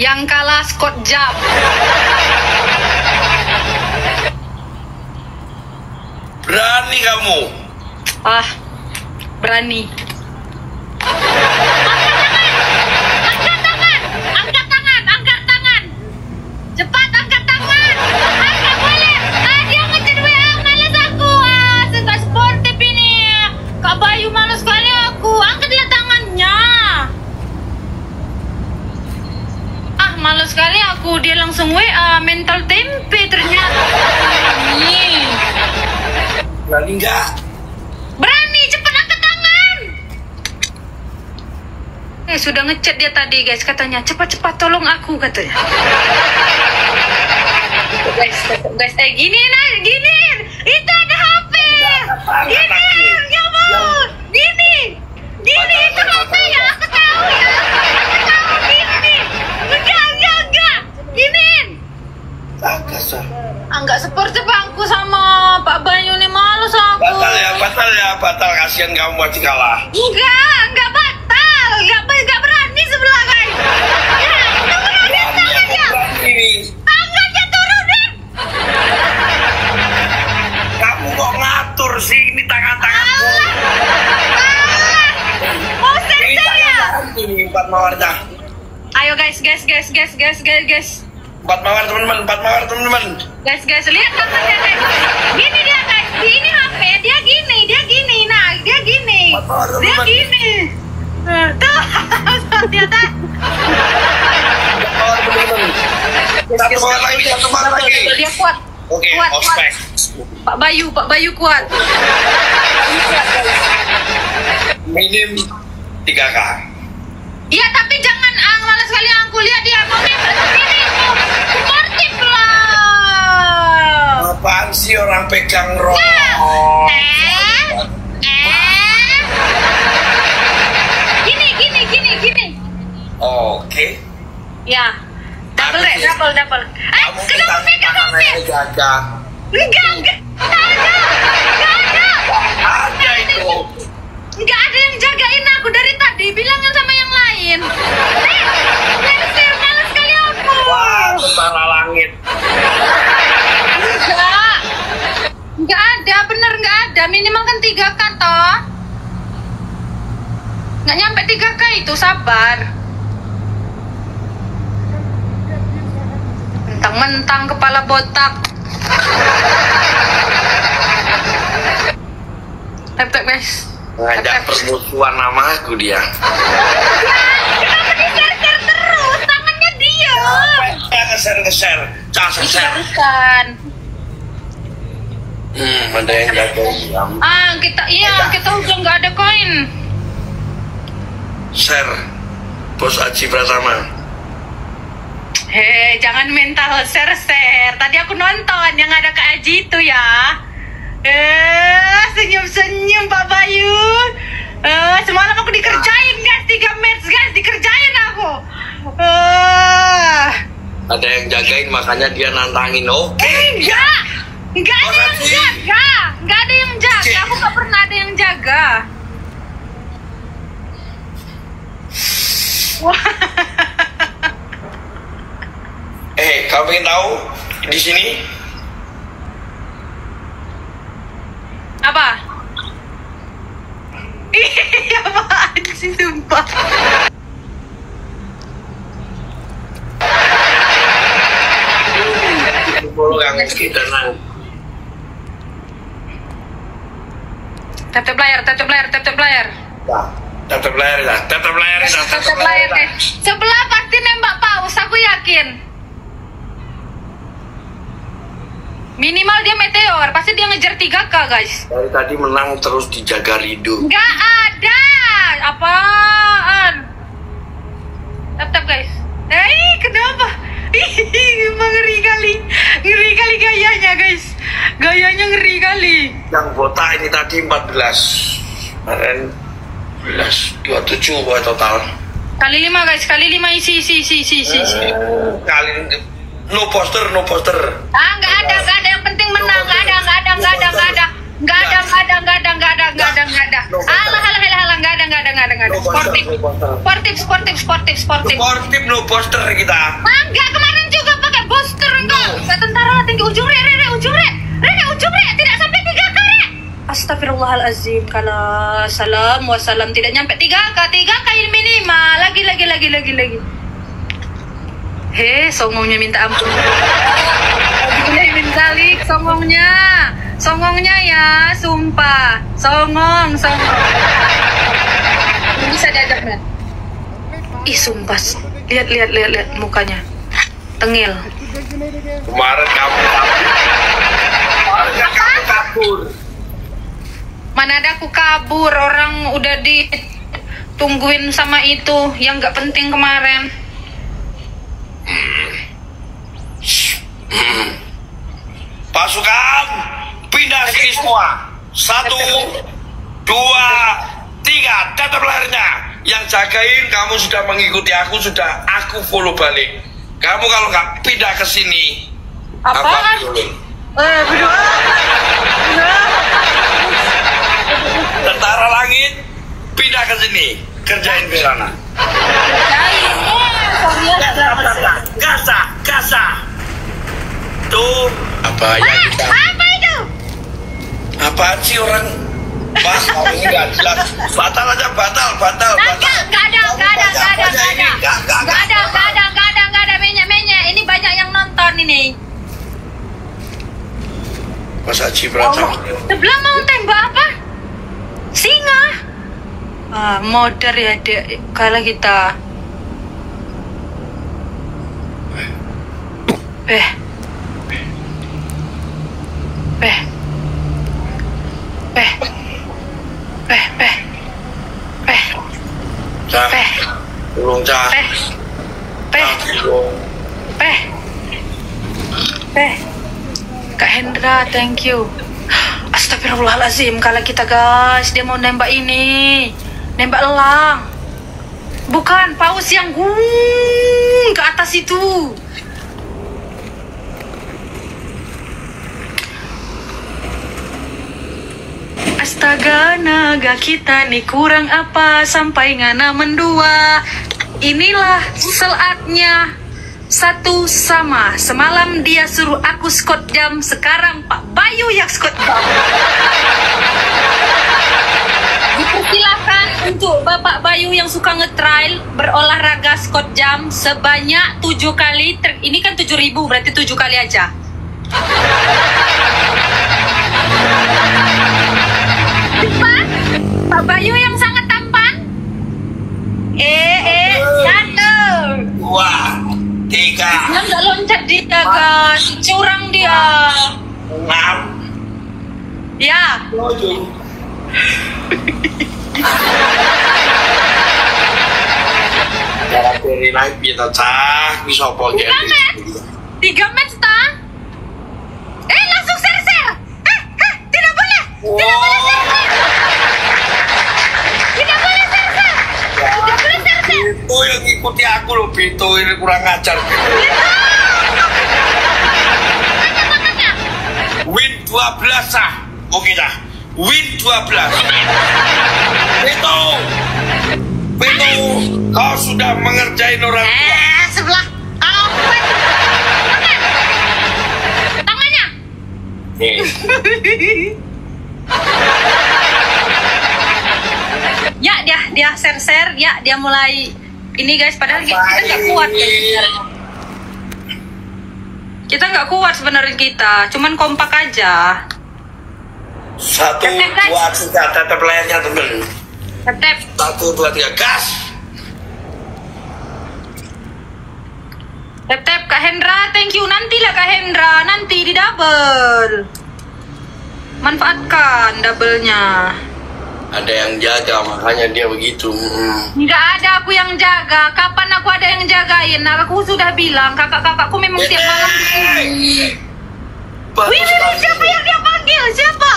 Yang kalah Scott Jam. Berani kamu? Ah, berani. Angkat tangan. Cepat angkat tangan. Angkat boleh. Dia ngejar WA, malas aku. Nggak sportif ini. Kak Bayu malas sekali aku. Angkat dia tangannya. Malas sekali aku. Dia langsung WA, mental tempe ternyata. Nih. Berani nggak? Berani, cepat angkat tangan. Sudah ngechat dia tadi guys, katanya cepat-cepat tolong aku katanya. guys, gini. Itu ada HP. Gini, ya ampun. Gini, itu HP ya. Aku tahu ya. Gini. Enggak. Giniin. Kasar. Enggak seperti bangku sama Pak Bayu nih, malas aku. Batal. Kasihan kamu masih kalah. Enggak batal. Enggak berani sebelah guys. Ya, turunin tangannya. Tangannya turunin. Kamu kok ngatur sih ini tangan-tanganmu? Mau sensor ya? Ini 4 mawar dah. Ayo guys. 4 mawar teman-teman. Guys, lihat tangannya guys. Gini dia guys. Ini HP dia gini. Nah, dia gini. Dia gini. Tuh, ternyata. Satu mawar lagi. Dia kuat. Oke, Kuat. ospek. Pak Bayu kuat. Minim 3K. Iya, tapi jangan malas sekali aku lihat dia mau nembak sendiri. Sportif lah. Apaan sih orang pegang roh? Gini. Oke. Ya. Double. Kamu Kenapa pegang HP? Jaga. Enggak ada. Ada itu. Enggak ada yang jagain aku dari tadi. Bilangin sama yang lain. Malas sekali aku. Wah, tentara langit. Enggak ada, bener enggak ada. Minimal kan 3K toh. Enggak nyampe 3K itu, sabar. Mentang-mentang kepala botak. Tap guys. Ngajak permusuhan sama aku dia. Kenapa diser-ser terus? Tangannya dia. Ngeser. Caser. Barusan. Ada yang jagain. Kita udah nggak ada koin. Share. Bos Aji Pratama. Hei, jangan mental share. Tadi aku nonton yang ada Kak Aji itu ya. Senyum Pak Bayu. Semalam aku dikerjain guys, 3 match guys, dikerjain aku. Ada yang jagain makanya dia nantangin. Oke. Enggak ada yang jaga. Enggak ada yang jaga. Aku gak pernah ada yang jaga. Kamu ingin tahu di sini? Apa? Iya apaan sih sumpah. Follow yang kita nang. Tap layar. Tap layar. Sebelah pasti nembak paus, aku yakin. Minimal dia meteor, pasti dia ngejar 3K guys. Dari tadi menang terus dijaga Rido. Nggak ada. Apaan? Tap guys. Kenapa? Emang ngeri kali gayanya guys. Gayanya ngeri kali. Yang botak ini tadi 14. Kemarin 27 buat total. Kali 5 guys, kali 5 isi. Kali no poster. Nggak ada. Yang penting menang. Nggak ada. Nggak ada. Alah, nggak ada. Sportif. Sportif no poster kita. Enggak, kemarin juga pakai booster enggak. Kayak tentara tinggi ujung re, tidak sampai 3K re. Astagfirullahalazim. Kalau salam wassalam tidak nyampe 3K ini minimal. Lagi. Songongnya minta ampun. Min zalik, songongnya ya, sumpah. Songong. Bisa diajak, men. Ih, sumpah. Lihat mukanya. Tengil. Kemarin kamu kabur. Mana ada aku kabur, orang udah ditungguin sama itu yang nggak penting kemarin. Pasukan pindah sini semua. 1, 2, 3, tetap lehernya. Yang jagain kamu sudah mengikuti aku, sudah aku follow balik. Kamu kalau nggak pindah ke sini, Apaan? Berdua. Tentara langit pindah ke sini, kerjain di sana. Gasah. Tuh apa yang kita? Apa itu? Apaan sih orang? Batal ini nggak jelas. Batal aja, batal. Nggak ada minyak. Ini banyak yang nonton ini. Mas Haji Pratama. Sebelah mau tembak apa? Singa. Modern ya dek. Kalau kita. Tolong Cah. Kak Hendra, thank you. Astagfirullahalazim, kalau kita guys, dia mau nembak ini, nembak elang. Bukan, paus yang ke atas itu. Astaga, naga kita nih kurang apa sampai ngana mendua. Inilah saatnya satu sama. Semalam dia suruh aku skot jam, sekarang Pak Bayu yang skot jam. Dipersilakan untuk Bapak Bayu yang suka ngetrail berolahraga skot jam sebanyak 7 kali. Ini kan 7.000, berarti 7 kali aja. Pak Bayu yang sangat tampan. 1, 2, 3. Yang nggak loncat dia guys, curang dia. 6. Ya. 7. Cara beri live kita Cah, bisa apa 3 match ta? Langsung share. Tidak boleh. Tidak boleh share. Itu yang ikuti aku loh, Bito ini kurang ajar. Win 12 Cah. Oke Cah. Win 12. Bito, kau sudah mengerjain orang tua. Sebelah. Apa? Tangannya. Nih. Ya dia share ya, dia mulai ini guys, padahal kita nggak kuat guys. Kita nggak kuat sebenarnya, kita cuman kompak aja. 1, 2, 3, tetap layarnya temen. Tep. 1, 2, 3, gas. Tep Kak Hendra, thank you. Nantilah Kak Hendra, nanti di double. Manfaatkan doublenya. Ada yang jaga, makanya dia begitu. Nggak ada aku yang jaga. Kapan aku ada yang jagain? Nah, aku sudah bilang, kakak-kakakku memang tiap malam di sini. Bagus Wih, sekali. siapa yang dia panggil? Siapa?